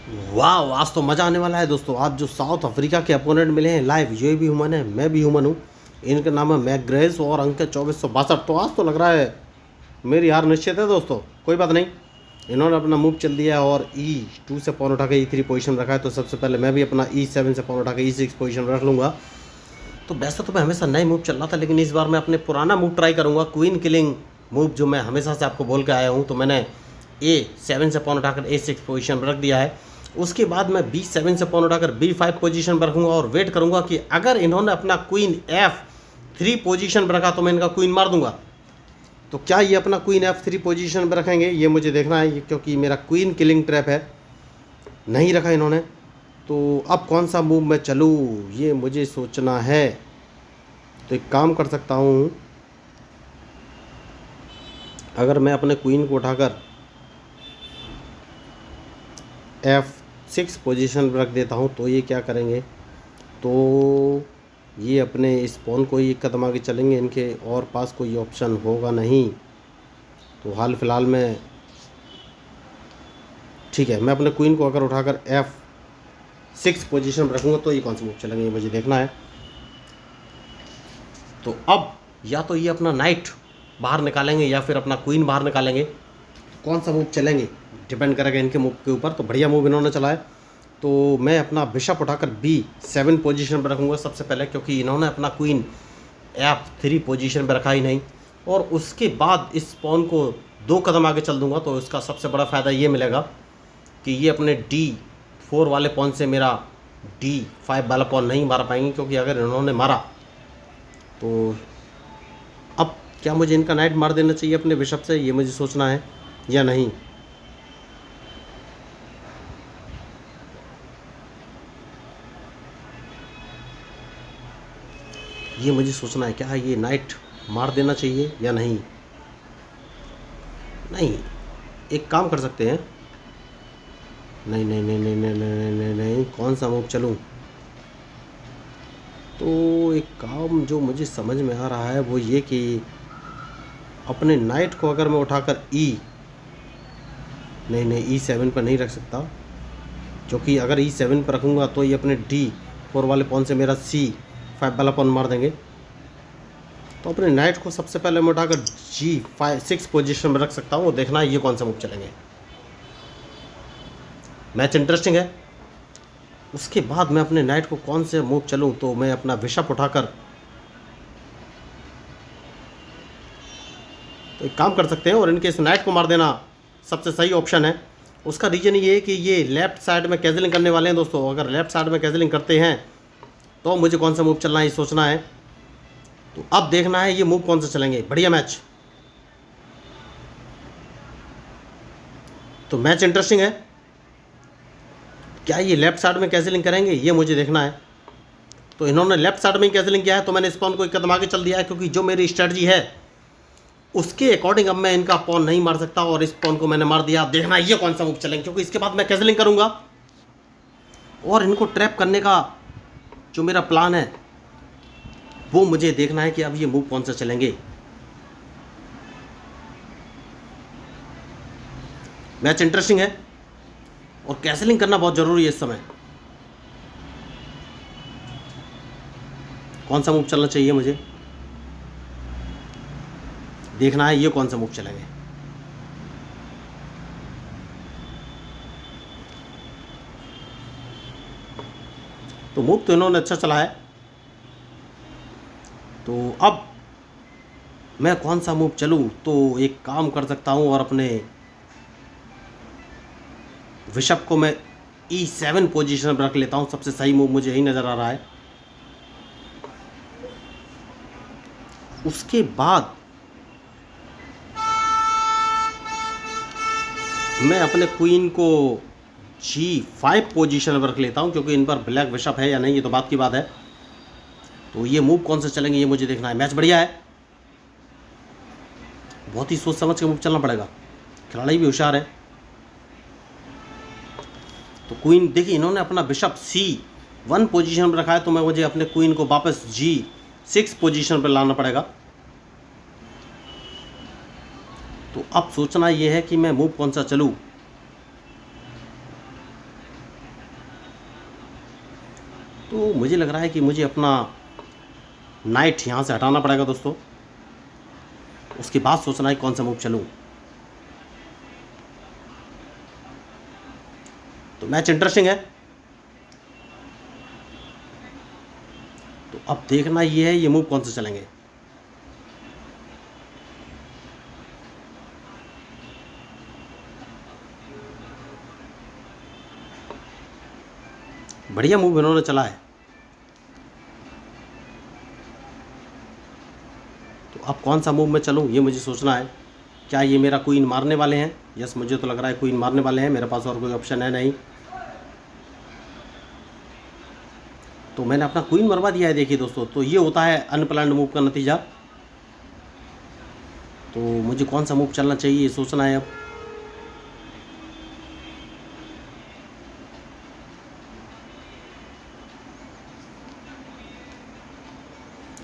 वाह, आज तो मज़ा आने वाला है दोस्तों। आज जो साउथ अफ्रीका के अपोनेंट मिले हैं लाइव, ये भी ह्यूमन है, मैं भी ह्यूमन हूँ। इनका नाम है मैकग्रेस और अंक है 2462। तो आज तो लग रहा है मेरी हार निश्चित है दोस्तों। कोई बात नहीं, इन्होंने अपना मूव चल दिया है और E2 से पॉन उठा के E3 पोजीशन रखा है। तो सबसे पहले मैं भी अपना E7 से पॉन उठा के E6 पोजीशन रख लूँगा। तो वैसे तो मैं हमेशा नए मूव चल रहा था, लेकिन इस बार मैं अपने पुराना मूव ट्राई करूँगा, क्वीन किलिंग मूव, जो मैं हमेशा से आपको बोल के आया हूँ। तो मैंने A7 से पॉन उठाकर A6 पोजीशन पर रख दिया है। उसके बाद मैं B7 से पॉन उठाकर B5 पोजीशन पर रखूँगा और वेट करूँगा कि अगर इन्होंने अपना क्वीन F3 पोजीशन पर रखा तो मैं इनका क्वीन मार दूंगा। तो क्या ये अपना क्वीन F3 पोजीशन पर रखेंगे, ये मुझे देखना है, क्योंकि मेरा क्वीन किलिंग ट्रैप है। नहीं रखा इन्होंने, तो अब कौन सा मूव मैं चलूँ ये मुझे सोचना है। तो एक काम कर सकता हूँ, अगर मैं अपने क्वीन को उठाकर F6 पोजीशन पर रख देता हूँ तो ये क्या करेंगे, तो ये अपने इस पॉन को ही एक कदम आगे चलेंगे। इनके और पास कोई ऑप्शन होगा नहीं। तो हाल फिलहाल में ठीक है, मैं अपने क्वीन को अगर उठाकर F6 पोजीशन पर रखूँगा तो ये कौन सा मूव चलेंगे, ये मुझे देखना है। तो अब या तो ये अपना नाइट बाहर निकालेंगे या फिर अपना क्वीन बाहर निकालेंगे। कौन सा मूव चलेंगे डिपेंड करेगा इनके मूव के ऊपर। तो बढ़िया मूव इन्होंने चला है, तो मैं अपना बिशप उठाकर B7 पोजीशन पर रखूँगा सबसे पहले, क्योंकि इन्होंने अपना क्वीन F3 पोजीशन पर रखा ही नहीं। और उसके बाद इस पॉन को 2 कदम आगे चल दूंगा। तो इसका सबसे बड़ा फ़ायदा ये मिलेगा कि ये अपने D4 वाले पॉन से मेरा D5 वाला पॉन नहीं मार पाएंगे, क्योंकि अगर इन्होंने मारा तो अब क्या मुझे इनका नाइट मार देना चाहिए अपने बिशप से, ये मुझे सोचना है या नहीं। ये मुझे सोचना है, क्या ये नाइट मार देना चाहिए या नहीं। नहीं, एक काम कर सकते हैं, नहीं नहीं नहीं नहीं नहीं नहीं नहीं नहीं, नहीं। कौन सा मूव चलूं। तो एक काम जो मुझे समझ में आ रहा है वो ये कि अपने नाइट को अगर मैं उठाकर नहीं नहीं E7 पर नहीं रख सकता, क्योंकि अगर E7 पर रखूँगा तो ये अपने D4 वाले पॉन से मेरा C5 वाला पॉन मार देंगे। तो अपने नाइट को सबसे पहले मैं उठाकर G6 पोजीशन में रख सकता हूँ। वो देखना है ये कौन सा मूव चलेंगे। मैच इंटरेस्टिंग है। उसके बाद मैं अपने नाइट को कौन से मूव चलूँ, तो मैं अपना बिशप उठाकर, तो एक काम कर सकते हैं और इनके इस नाइट को मार देना सबसे सही ऑप्शन है। उसका रीज़न ये है कि ये लेफ़्ट साइड में कैजलिंग करने वाले हैं दोस्तों। अगर लेफ़्ट साइड में कैजलिंग करते हैं तो मुझे कौन सा मूव चलना है ये सोचना है। तो अब देखना है ये मूव कौन सा चलेंगे। बढ़िया मैच, तो मैच इंटरेस्टिंग है। क्या ये लेफ़्ट साइड में कैजलिंग करेंगे, ये मुझे देखना है। तो इन्होंने लेफ़्ट साइड में ही कैजलिंग किया है, तो मैंने इस पॉन को एक कदम आगे चल दिया है, क्योंकि जो मेरी स्ट्रेटजी है उसके अकॉर्डिंग अब मैं इनका पॉन नहीं मार सकता। और इस पॉन को मैंने मार दिया। देखना ये कौन सा मूव चलेंगे, क्योंकि इसके बाद मैं कैजलिंग करूंगा और इनको ट्रैप करने का जो मेरा प्लान है वो मुझे देखना है कि अब ये मूव कौन सा चलेंगे। मैच इंटरेस्टिंग है और कैजलिंग करना बहुत ज़रूरी है इस समय। कौन सा मूव चलना चाहिए मुझे देखना है, ये कौन सा मूव चलेंगे। तो मूव तो इन्होंने अच्छा चला है। तो अब मैं कौन सा मूव चलूं, तो एक काम कर सकता हूं और अपने बिशप को मैं E7 पोजीशन पर रख लेता हूं। सबसे सही मूव मुझे यही नज़र आ रहा है। उसके बाद मैं अपने क्वीन को G5 पोजीशन पर रख लेता हूं, क्योंकि इन पर ब्लैक बिशप है या नहीं ये तो बात की बात है। तो ये मूव कौन सा चलेंगे ये मुझे देखना है। मैच बढ़िया है, बहुत ही सोच समझ के मूव चलना पड़ेगा। खिलाड़ी भी होशियार है। तो क्वीन देखिए, इन्होंने अपना बिशप C1 पोजीशन पर रखा है, तो मैं मुझे अपने क्वीन को वापस G6 पोजीशन पर लाना पड़ेगा। तो अब सोचना यह है कि मैं मूव कौन सा चलूँ। तो मुझे लग रहा है कि मुझे अपना नाइट यहाँ से हटाना पड़ेगा दोस्तों। उसके बाद सोचना है कौन सा मूव चलूँ। तो मैच इंटरेस्टिंग है। तो अब देखना ये है ये मूव कौन से चलेंगे। बढ़िया मूव इन्होंने चला है। तो अब कौन सा मूव मैं चलूँ ये मुझे सोचना है। क्या ये मेरा क्वीन मारने वाले हैं? यस, मुझे तो लग रहा है क्वीन मारने वाले हैं। मेरे पास और कोई ऑप्शन है नहीं। तो मैंने अपना क्वीन मरवा दिया है। देखिए दोस्तों, तो ये होता है अनप्लान्ड मूव का नतीजा। तो मुझे कौन सा मूव चलना चाहिए ये सोचना है अब।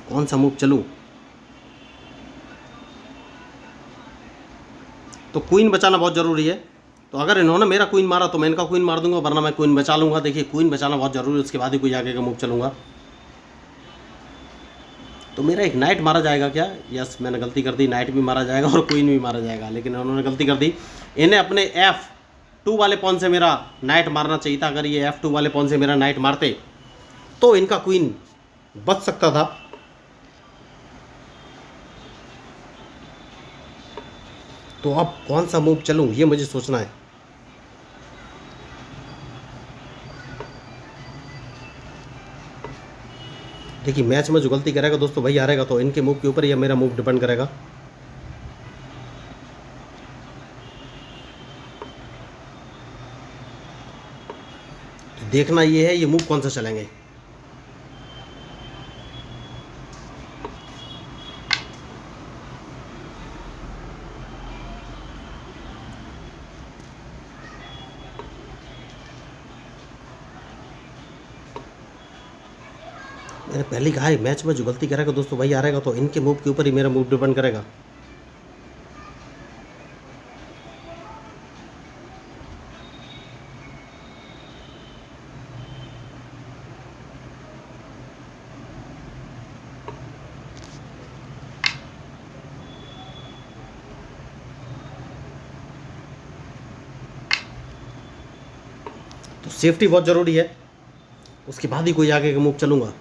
कौन सा मूव चलूं? तो क्वीन बचाना बहुत ज़रूरी है। तो अगर इन्होंने मेरा क्वीन मारा तो मैं इनका क्वीन मार दूंगा, वरना मैं क्वीन बचा लूँगा। देखिए, क्वीन बचाना बहुत ज़रूरी है, उसके बाद ही कोई आगे का मूव चलूँगा। तो मेरा एक नाइट मारा जाएगा क्या? यस, मैंने गलती कर दी। नाइट भी मारा जाएगा और क्वीन भी मारा जाएगा, लेकिन उन्होंने गलती कर दी। इन्हें अपने F2 वाले पॉन से मेरा नाइट मारना चाहिए था। अगर ये F2 वाले पॉन से मेरा नाइट मारते तो इनका क्वीन बच सकता था। तो अब कौन सा मूव चलूं ये मुझे सोचना है। देखिए, मैच में जो गलती करेगा दोस्तों वही हारेगा। तो इनके मूव के ऊपर या मेरा मूव डिपेंड करेगा। तो देखना ये है ये मूव कौन सा चलेंगे। मैंने पहले कहा है मैच में जो गलती करेगा दोस्तों वही हारेगा। तो इनके मूव के ऊपर ही मेरा मूव डिपेंड करेगा। तो सेफ्टी बहुत ज़रूरी है, उसके बाद ही कोई आगे का मूव चलूँगा।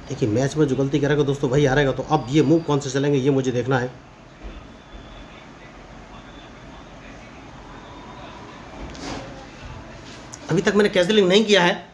देखिए, मैच में जो गलती करेगा दोस्तों वही हारेगा। तो अब ये मूव कौन से चलेंगे ये मुझे देखना है। अभी तक मैंने कैंसिलिंग नहीं किया है।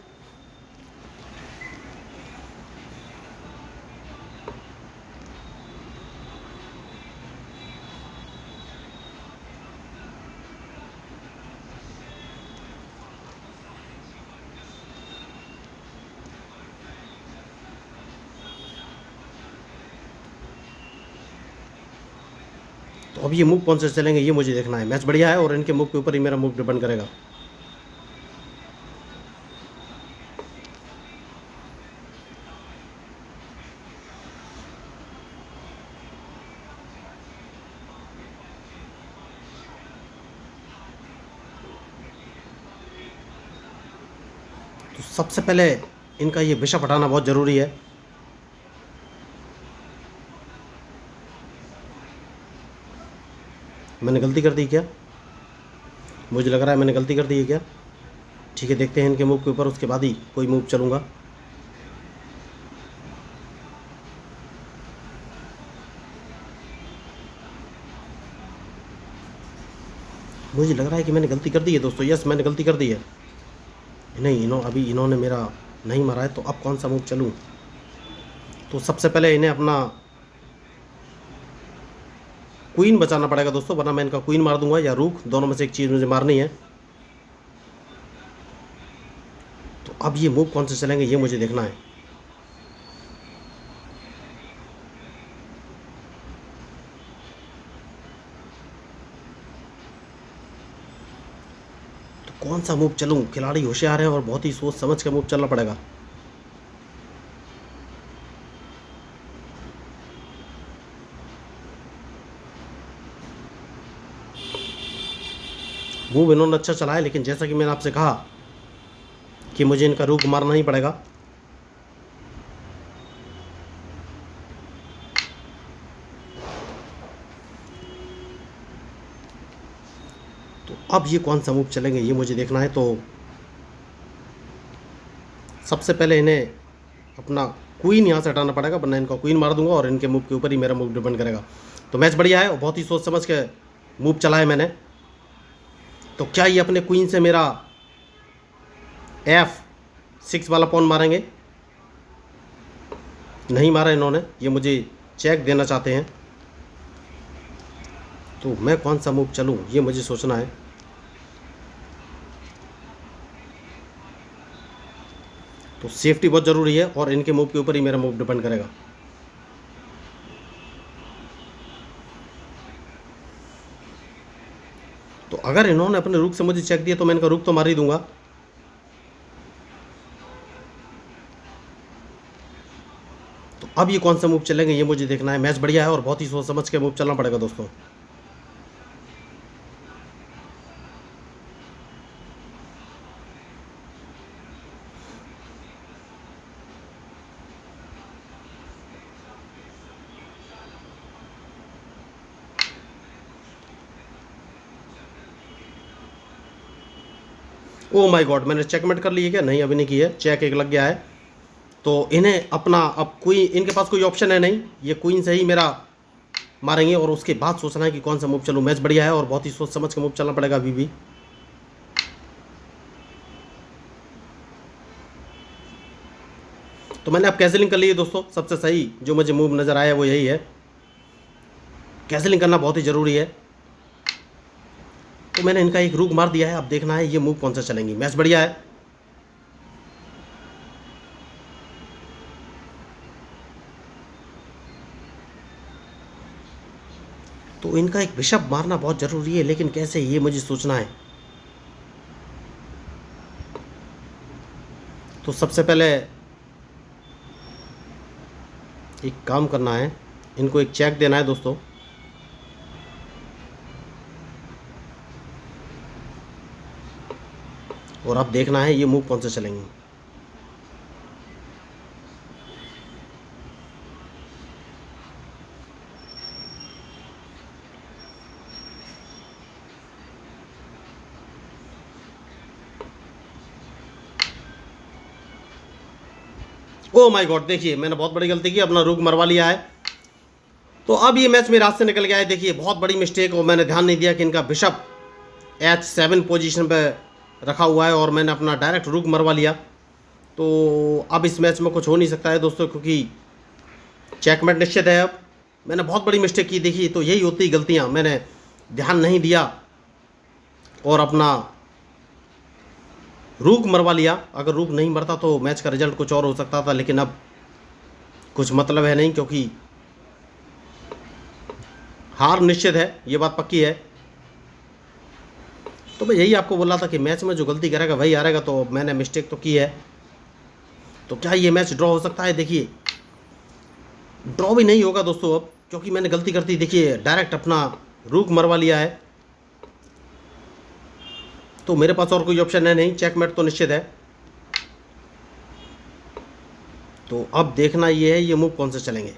तो अब ये मूव कौन से चलेंगे ये मुझे देखना है। मैच बढ़िया है और इनके मूव के ऊपर ही मेरा मूव डिपेंड करेगा। तो सबसे पहले इनका ये बिशप हटाना बहुत ज़रूरी है। मैंने गलती कर दी क्या? मुझे लग रहा है मैंने गलती कर दी है क्या? ठीक है, देखते हैं इनके मूव के ऊपर, उसके बाद ही कोई मूव चलूँगा। मुझे लग रहा है कि मैंने गलती कर दी है दोस्तों। यस, मैंने गलती कर दी है। नहीं, अभी इन्होंने मेरा नहीं मारा है। तो अब कौन सा मूव चलूँ? तो सबसे पहले इन्हें अपना क्वीन बचाना पड़ेगा दोस्तों, वरना मैं इनका क्वीन मार दूंगा या रूक, दोनों में से एक चीज़ मुझे मारनी है। तो अब ये मूव कौन से चलेंगे ये मुझे देखना है। कौन सा मूव चलूं? खिलाड़ी होशियार है और बहुत ही सोच समझ के मूव चलना पड़ेगा। मूव इन्होंने अच्छा चला है, लेकिन जैसा कि मैंने आपसे कहा कि मुझे इनका रुख मारना ही पड़ेगा। तो अब ये कौन सा मूव चलेंगे ये मुझे देखना है। तो सबसे पहले इन्हें अपना क्वीन यहाँ से हटाना पड़ेगा, वरना इनका क्वीन मार दूंगा और इनके मूव के ऊपर ही मेरा मूव डिपेंड करेगा। तो मैच बढ़िया है और बहुत ही सोच समझ के मूव चला है मैंने। तो क्या ये अपने क्वीन से मेरा F6 वाला पॉन मारेंगे? नहीं मारा इन्होंने, ये मुझे चेक देना चाहते हैं। तो मैं कौन सा मूव चलूं ये मुझे सोचना है। तो सेफ्टी बहुत ज़रूरी है और इनके मूव के ऊपर ही मेरा मूव डिपेंड करेगा। तो अगर इन्होंने अपने रुख से मुझे चेक दिया तो मैं इनका रुख तो मार ही दूंगा। तो अब ये कौन सा मूव चलेंगे ये मुझे देखना है। मैच बढ़िया है और बहुत ही सोच समझ के मूव चलना पड़ेगा दोस्तों। ओ माय गॉड, मैंने चेकमेट कर ली है क्या? नहीं, अभी नहीं की है, चेक एक लग गया है। तो इन्हें अपना अब कोई इनके पास कोई ऑप्शन है नहीं, ये क्वीन से ही मेरा मारेंगे और उसके बाद सोचना है कि कौन सा मूव चलूं। मैच बढ़िया है और बहुत ही सोच समझ के मूव चलना पड़ेगा अभी भी। तो मैंने अब कैंसिलिंग कर ली है दोस्तों। सबसे सही जो मुझे मूव नज़र आया वो यही है। कैंसिलिंग करना बहुत ही ज़रूरी है। तो मैंने इनका एक रुख मार दिया है, अब देखना है ये मूव कौन सा चलेंगी। मैच बढ़िया है। तो इनका एक बिशप मारना बहुत ज़रूरी है, लेकिन कैसे ये मुझे सोचना है। तो सबसे पहले एक काम करना है, इनको एक चेक देना है दोस्तों। और अब देखना है ये मूव कौन से चलेंगे। ओ माय गॉड, देखिए मैंने बहुत बड़ी गलती की, अपना रुख मरवा लिया है। तो अब ये मैच मेरे हाथ से निकल गया है। देखिए बहुत बड़ी मिस्टेक, और मैंने ध्यान नहीं दिया कि इनका बिशप H7 पोजीशन पे रखा हुआ है और मैंने अपना डायरेक्ट रुख मरवा लिया। तो अब इस मैच में कुछ हो नहीं सकता है दोस्तों, क्योंकि चेकमेट निश्चित है। अब मैंने बहुत बड़ी मिस्टेक की। देखिए तो यही होती गलतियाँ, मैंने ध्यान नहीं दिया और अपना रुख मरवा लिया। अगर रुख नहीं मरता तो मैच का रिजल्ट कुछ और हो सकता था, लेकिन अब कुछ मतलब है नहीं, क्योंकि हार निश्चित है, ये बात पक्की है। तो मैं यही आपको बोल रहा था कि मैच में जो गलती करेगा वही हारेगा। तो मैंने मिस्टेक तो की है। तो क्या ये मैच ड्रॉ हो सकता है? देखिए ड्रॉ भी नहीं होगा दोस्तों अब, क्योंकि मैंने गलती करती। देखिए डायरेक्ट अपना रुख मरवा लिया है। तो मेरे पास और कोई ऑप्शन है नहीं, चेकमेट तो निश्चित है। तो अब देखना ये है ये मूव कौन से चलेंगे।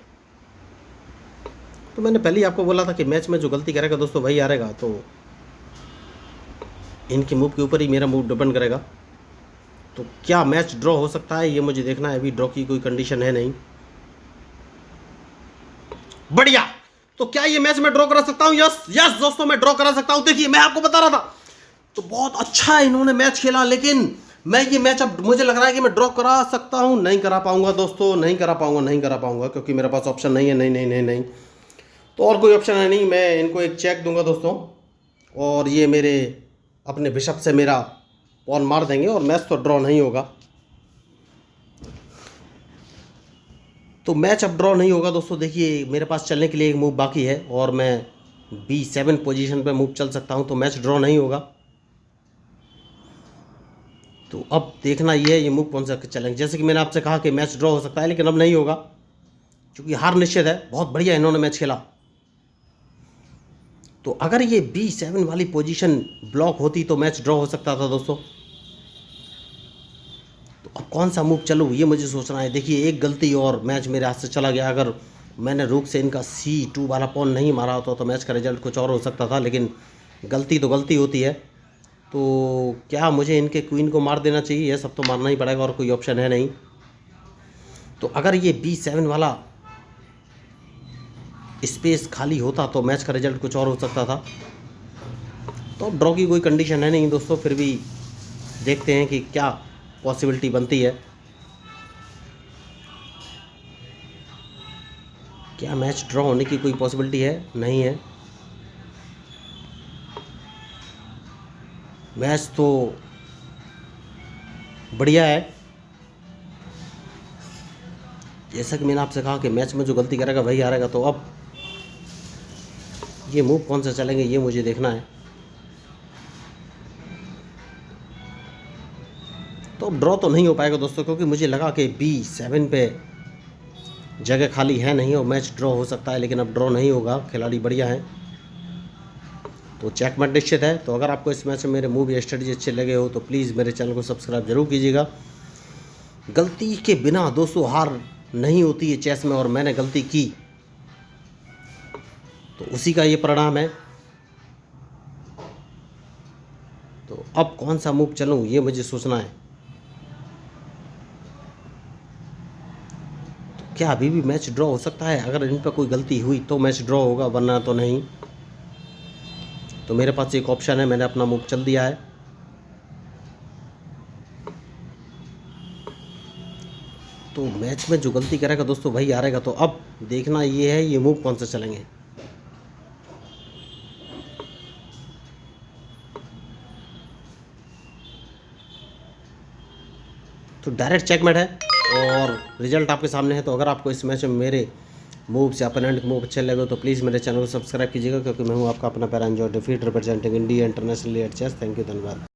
तो मैंने पहले ही आपको बोला था कि मैच में जो गलती करेगा दोस्तों वही हारेगा। तो इनके मूव के ऊपर ही मेरा मूव डिपेंड करेगा। तो क्या मैच ड्रॉ हो सकता है ये मुझे देखना है। अभी ड्रॉ की कोई कंडीशन है नहीं। बढ़िया। तो क्या ये मैच मैं ड्रॉ करा सकता हूं? यस यस दोस्तों, मैं ड्रॉ करा सकता हूं। देखिए मैं आपको बता रहा था, तो बहुत अच्छा इन्होंने मैच खेला, लेकिन मैं ये मैच अब मुझे लग रहा है कि मैं ड्रॉ करा सकता हूं। नहीं करा पाऊंगा दोस्तों, नहीं करा पाऊंगा, नहीं करा पाऊंगा, क्योंकि मेरे पास ऑप्शन नहीं है। नहीं नहीं नहीं नहीं, तो और कोई ऑप्शन है नहीं। मैं इनको एक चेक दूंगा दोस्तों, और ये मेरे अपने बिशप से मेरा पॉन मार देंगे और मैच तो ड्रॉ नहीं होगा। तो मैच अब ड्रॉ नहीं होगा दोस्तों। देखिए मेरे पास चलने के लिए एक मूव बाकी है और मैं B7 पोजीशन पे मूव चल सकता हूं, तो मैच ड्रॉ नहीं होगा। तो अब देखना ये है ये मूव कौन सा चलेंगे। जैसे कि मैंने आपसे कहा कि मैच ड्रॉ हो सकता है, लेकिन अब नहीं होगा क्योंकि हार निश्चित है। बहुत बढ़िया इन्होंने मैच खेला। तो अगर ये B7 वाली पोजीशन ब्लॉक होती तो मैच ड्रॉ हो सकता था दोस्तों। तो अब कौन सा मूव चलूँ ये मुझे सोचना है। देखिए एक गलती और मैच मेरे हाथ से चला गया। अगर मैंने रुक से इनका C2 वाला पॉन नहीं मारा होता तो मैच का रिजल्ट कुछ और हो सकता था, लेकिन गलती तो गलती होती है। तो क्या मुझे इनके क्वीन को मार देना चाहिए? यह सब तो मारना ही पड़ेगा और कोई ऑप्शन है नहीं। तो अगर ये B7 वाला स्पेस खाली होता तो मैच का रिजल्ट कुछ और हो सकता था। तो अब ड्रॉ की कोई कंडीशन है नहीं दोस्तों, फिर भी देखते हैं कि क्या पॉसिबिलिटी बनती है। क्या मैच ड्रॉ होने की कोई पॉसिबिलिटी है? नहीं है। मैच तो बढ़िया है। जैसा कि मैंने आपसे कहा कि मैच में जो गलती करेगा वही हारेगा। तो अब ये मूव कौन सा चलेंगे ये मुझे देखना है। तो अब ड्रॉ तो नहीं हो पाएगा दोस्तों, क्योंकि मुझे लगा कि B7 पे जगह खाली है नहीं और मैच ड्रॉ हो सकता है, लेकिन अब ड्रॉ नहीं होगा। खिलाड़ी बढ़िया है तो चेकमेट निश्चित है। तो अगर आपको इस मैच में मेरे मूव या स्ट्रेटजी अच्छे लगे हो तो प्लीज़ मेरे चैनल को सब्सक्राइब जरूर कीजिएगा। गलती के बिना दोस्तों हार नहीं होती है चेस में, और मैंने गलती की तो उसी का ये परिणाम है। तो अब कौन सा मूव चलूं ये मुझे सोचना है। तो क्या अभी भी मैच ड्रॉ हो सकता है? अगर इन पर कोई गलती हुई तो मैच ड्रॉ होगा, वरना तो नहीं। तो मेरे पास एक ऑप्शन है, मैंने अपना मूव चल दिया है। तो मैच में जो गलती करेगा दोस्तों वही हारेगा। तो अब देखना ये है ये मूव कौन सा चलेंगे। तो डायरेक्ट चेकमेट है और रिजल्ट आपके सामने है। तो अगर आपको इस मैच में मेरे मूव्स या अपोनेंट मूव अच्छे लगे तो प्लीज़ मेरे चैनल को सब्सक्राइब कीजिएगा, क्योंकि मैं हूँ आपका अपना पैरा एंजॉय डिफीट representing India internationally at chess. Thank you, धन्यवाद।